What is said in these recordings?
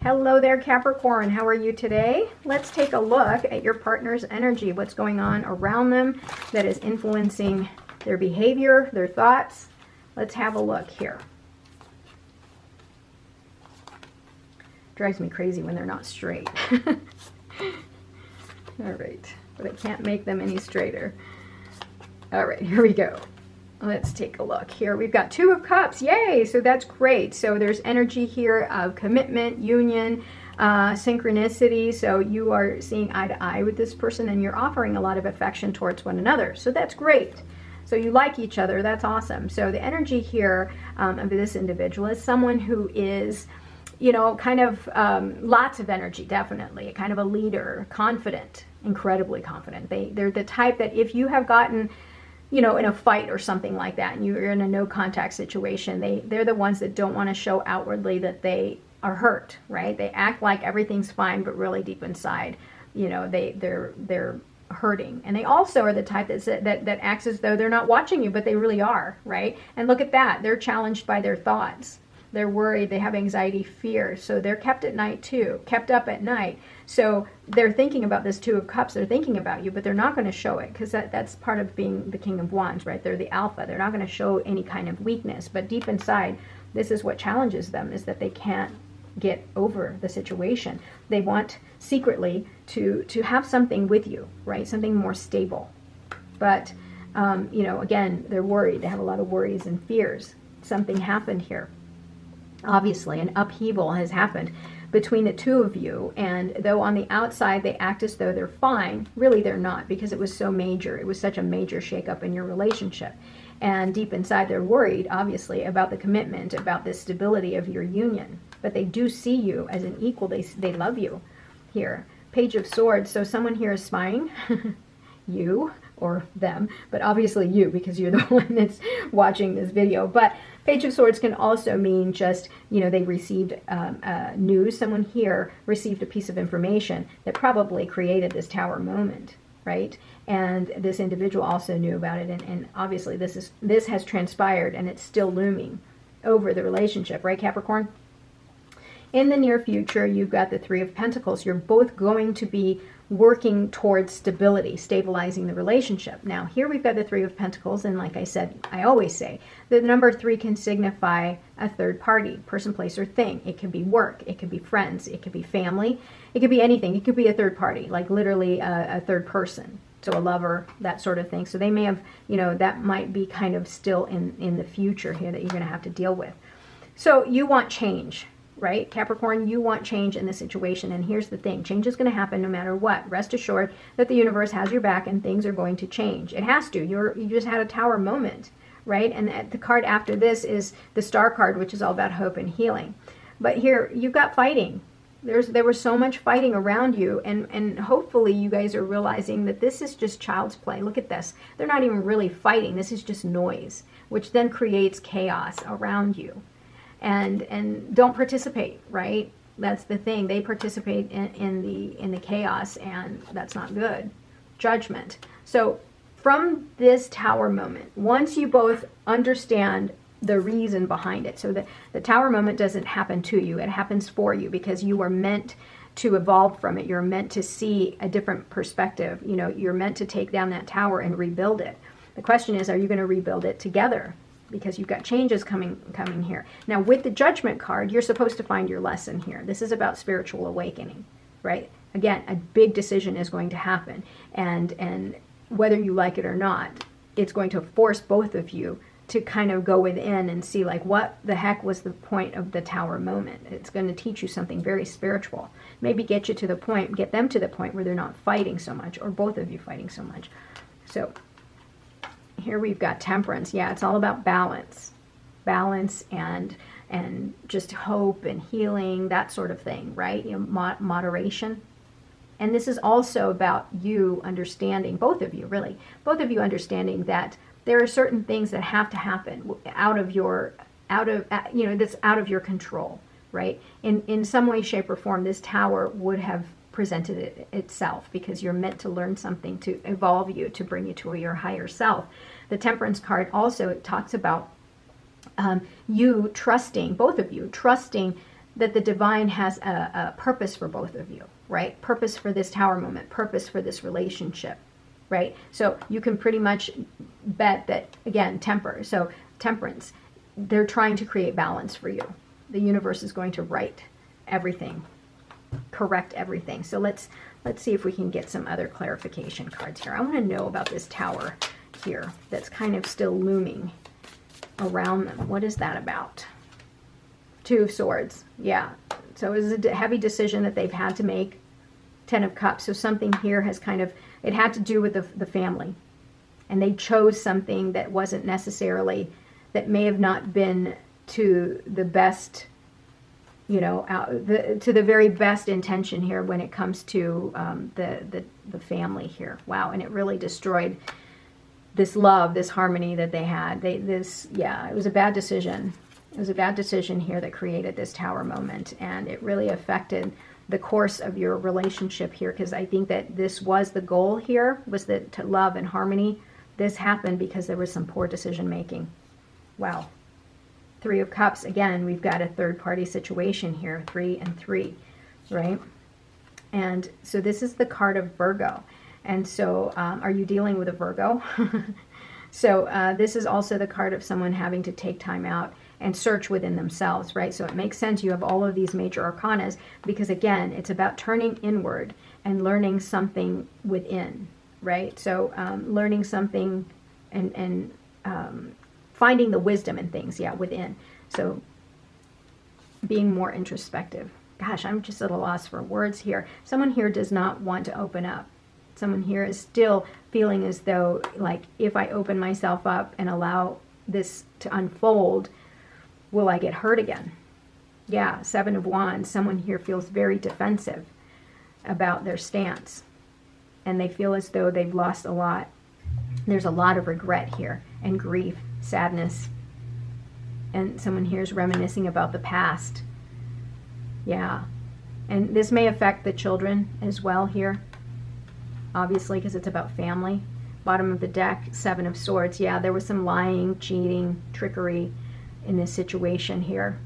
Hello there, Capricorn. How are you today? Let's take a look at your partner's energy. What's going on around them that is influencing their behavior, their thoughts. Let's have a look here. Drives me crazy when they're not straight. All right, but I can't make them any straighter. All right, here we go. Let's take a look here. We've got Two of Cups. Yay! So that's great. So there's energy here of commitment, union, synchronicity. So you are seeing eye to eye with this person and you're offering a lot of affection towards one another. So that's great. So you like each other. That's awesome. So the energy here of this individual is someone who is, you know, kind of lots of energy, definitely. Kind of a leader, confident, incredibly confident. They're the type that if you have gotten, you know, in a fight or something like that, and you're in a no contact situation, they're the ones that don't want to show outwardly that they are hurt, right? They act like everything's fine, but really deep inside, you know, they're hurting. And they also are the type that acts as though they're not watching you, but they really are, right? And look at that. They're challenged by their thoughts. They're worried, they have anxiety, fear. So they're kept at night too, kept up at night. So they're thinking about this Two of Cups. They're thinking about you, but they're not going to show it because that's part of being the King of Wands, right? They're the alpha. They're not going to show any kind of weakness. But deep inside, this is what challenges them, is that they can't get over the situation. They want secretly to have something with you, right? Something more stable. But, you know, again, they're worried. They have a lot of worries and fears. Something happened here. Obviously, an upheaval has happened between the two of you, and though on the outside they act as though they're fine, really they're not, because it was so major. It was such a major shakeup in your relationship. And deep inside they're worried, obviously, about the commitment, about the stability of your union. But they do see you as an equal. They love you here. Page of Swords. So someone here is spying you or them, but obviously you, because you're the one that's watching this video. But Page of Swords can also mean just, you know, they received news. Someone here received a piece of information that probably created this tower moment, right? And this individual also knew about it, and obviously this has transpired, and it's still looming over the relationship, right, Capricorn? In the near future, you've got the Three of Pentacles. You're both going to be working towards stability, stabilizing the relationship. Now, here we've got the Three of Pentacles, and like I said, I always say, the number 3 can signify a third party, person, place, or thing. It could be work, it could be friends, it could be family, it could be anything. It could be a third party, like literally a third person, so a lover, that sort of thing. So they may have, you know, that might be kind of still in the future here that you're going to have to deal with. So you want change, right? Capricorn, you want change in the situation. And here's the thing. Change is going to happen no matter what. Rest assured that the universe has your back and things are going to change. It has to. You just had a tower moment, right? And the card after this is the Star card, which is all about hope and healing. But here, you've got fighting. There was so much fighting around you, and hopefully you guys are realizing that this is just child's play. Look at this. They're not even really fighting. This is just noise, which then creates chaos around you. And don't participate, right? That's the thing. They participate in the chaos, and that's not good. Judgment. So from this tower moment, once you both understand the reason behind it, so the tower moment doesn't happen to you, it happens for you, because you are meant to evolve from it. You're meant to see a different perspective. You know, you're meant to take down that tower and rebuild it. The question is, are you going to rebuild it together? Because you've got changes coming here. Now, with the Judgment card, you're supposed to find your lesson here. This is about spiritual awakening, right? Again, a big decision is going to happen. And whether you like it or not, it's going to force both of you to kind of go within and see, like, what the heck was the point of the tower moment? It's going to teach you something very spiritual. Maybe get you to the point, get them to the point where they're not fighting so much, or both of you fighting so much. So here we've got Temperance. Yeah, it's all about balance. Balance and just hope and healing, that sort of thing, right? You know, moderation. And this is also about you understanding, both of you, really, both of you understanding that there are certain things that have to happen that's out of your control, right? In some way, shape, or form, this tower would have presented itself, because you're meant to learn something to evolve you, to bring you to your higher self. The Temperance card also talks about you trusting, both of you trusting that the divine has a purpose for both of you, right? Purpose for this tower moment, purpose for this relationship, right? So you can pretty much bet that, again, temperance, they're trying to create balance for you. The universe is going to right everything, correct everything. So let's see if we can get some other clarification cards here. I want to know about this tower here that's kind of still looming around them. What is that about? Two of Swords. Yeah. So it was a heavy decision that they've had to make. 10 of Cups. So something here has kind of, it had to do with the family. And they chose something that wasn't necessarily, that may have not been to the best, you know, to the very best intention here when it comes to the family here. Wow. And it really destroyed this love, this harmony that they had. Yeah, it was a bad decision. It was a bad decision here that created this tower moment, and it really affected the course of your relationship here, because I think that this was the goal here, was that to love and harmony. This happened because there was some poor decision making. Wow. 3 of Cups. Again, we've got a third-party situation here, 3 and 3, right? And so this is the card of Virgo. And so are you dealing with a Virgo? So this is also the card of someone having to take time out and search within themselves, right? So it makes sense you have all of these major arcanas because, again, it's about turning inward and learning something within, right? So learning something and finding the wisdom in things, yeah, within. So being more introspective. Gosh, I'm just at a loss for words here. Someone here does not want to open up. Someone here is still feeling as though, like, if I open myself up and allow this to unfold, will I get hurt again? Yeah, 7 of Wands. Someone here feels very defensive about their stance. And they feel as though they've lost a lot. There's a lot of regret here and grief, sadness. And someone here is reminiscing about the past. Yeah. And this may affect the children as well here. Obviously, because it's about family. Bottom of the deck, 7 of Swords. Yeah, there was some lying, cheating, trickery in this situation here.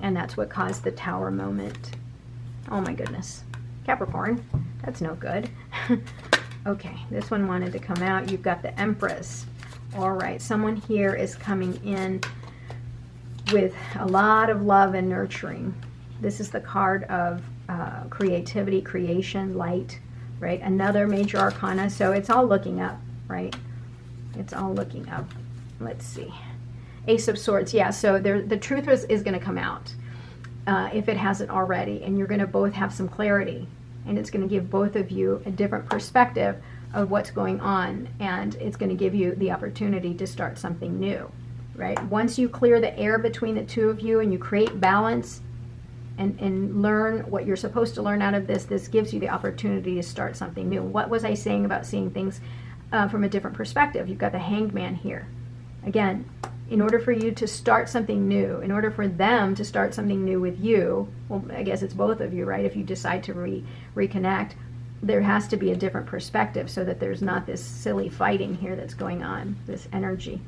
And that's what caused the tower moment. Oh my goodness. Capricorn, that's no good. Okay, this one wanted to come out. You've got the Empress. All right, someone here is coming in with a lot of love and nurturing. This is the card of creativity, creation, light, right? Another major arcana. So it's all looking up, right? It's all looking up. Let's see. Ace of Swords. Yeah, so the truth is going to come out if it hasn't already. And you're going to both have some clarity. And it's going to give both of you a different perspective of what's going on. And it's going to give you the opportunity to start something new, right? Once you clear the air between the two of you and you create balance and learn what you're supposed to learn out of this, this gives you the opportunity to start something new. What was I saying about seeing things from a different perspective? You've got the Hanged Man here. Again, in order for you to start something new, in order for them to start something new with you, well, I guess it's both of you, right? If you decide to reconnect, there has to be a different perspective so that there's not this silly fighting here that's going on, this energy.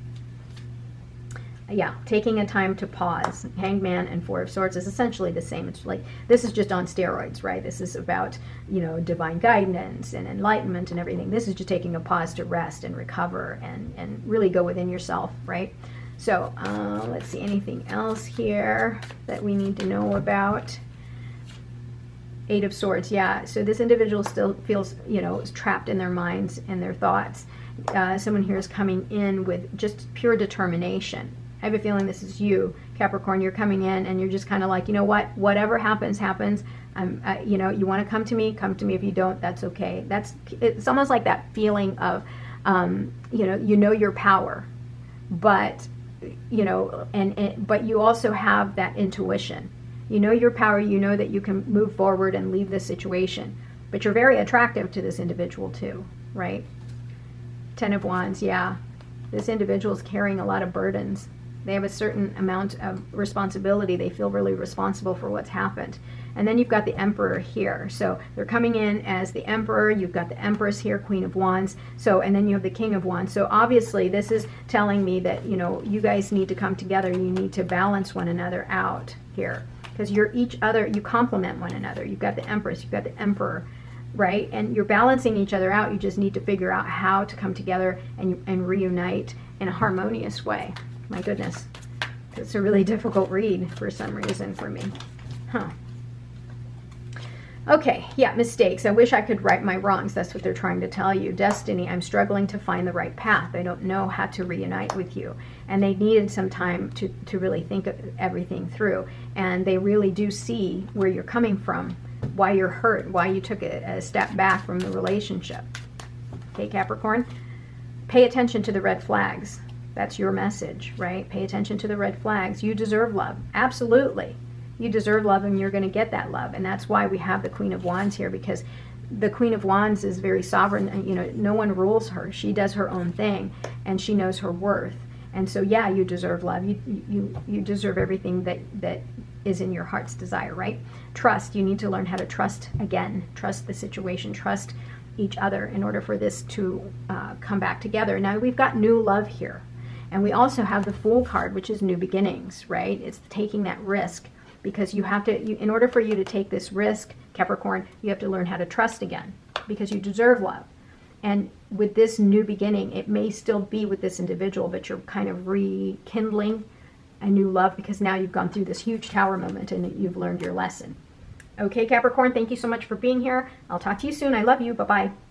Yeah, taking a time to pause. Hanged Man and 4 of Swords is essentially the same. It's like, this is just on steroids, right? This is about, you know, divine guidance and enlightenment and everything. This is just taking a pause to rest and recover and really go within yourself, right? So let's see, anything else here that we need to know about? 8 of Swords, yeah. So this individual still feels, you know, trapped in their minds and their thoughts. Someone here is coming in with just pure determination. I have a feeling this is you, Capricorn. You're coming in and you're just kind of like, you know what? Whatever happens, happens. You know, you want to come to me. If you don't, that's okay. It's almost like that feeling of, you know your power, but you know, but you also have that intuition. You know your power. You know that you can move forward and leave this situation, but you're very attractive to this individual too, right? 10 of Wands, yeah. This individual is carrying a lot of burdens. They have a certain amount of responsibility. They feel really responsible for what's happened. And then you've got the Emperor here. So they're coming in as the Emperor. You've got the Empress here, Queen of Wands. So, and then you have the King of Wands. So obviously this is telling me that, you know, you guys need to come together. You need to balance one another out here. because you're each other, you complement one another. You've got the Empress, you've got the Emperor, right? And you're balancing each other out. You just need to figure out how to come together and reunite in a harmonious way. My goodness. It's a really difficult read for some reason for me. Huh. Okay, yeah, mistakes. I wish I could right my wrongs. That's what they're trying to tell you. Destiny, I'm struggling to find the right path. I don't know how to reunite with you. And they needed some time to really think of everything through. And they really do see where you're coming from, why you're hurt, why you took a step back from the relationship. Okay, Capricorn? Pay attention to the red flags. That's your message, right? Pay attention to the red flags. You deserve love. Absolutely. You deserve love, and you're going to get that love. And that's why we have the Queen of Wands here, because the Queen of Wands is very sovereign. And, you know, no one rules her. She does her own thing, and she knows her worth. And so, yeah, you deserve love. You deserve everything that is in your heart's desire, right? Trust. You need to learn how to trust again. Trust the situation. Trust each other in order for this to come back together. Now, we've got new love here. And we also have the Fool card, which is new beginnings, right? It's taking that risk, because you have to, in order for you to take this risk, Capricorn, you have to learn how to trust again, because you deserve love. And with this new beginning, it may still be with this individual, but you're kind of rekindling a new love, because now you've gone through this huge tower moment and you've learned your lesson. Okay, Capricorn, thank you so much for being here. I'll talk to you soon. I love you. Bye-bye.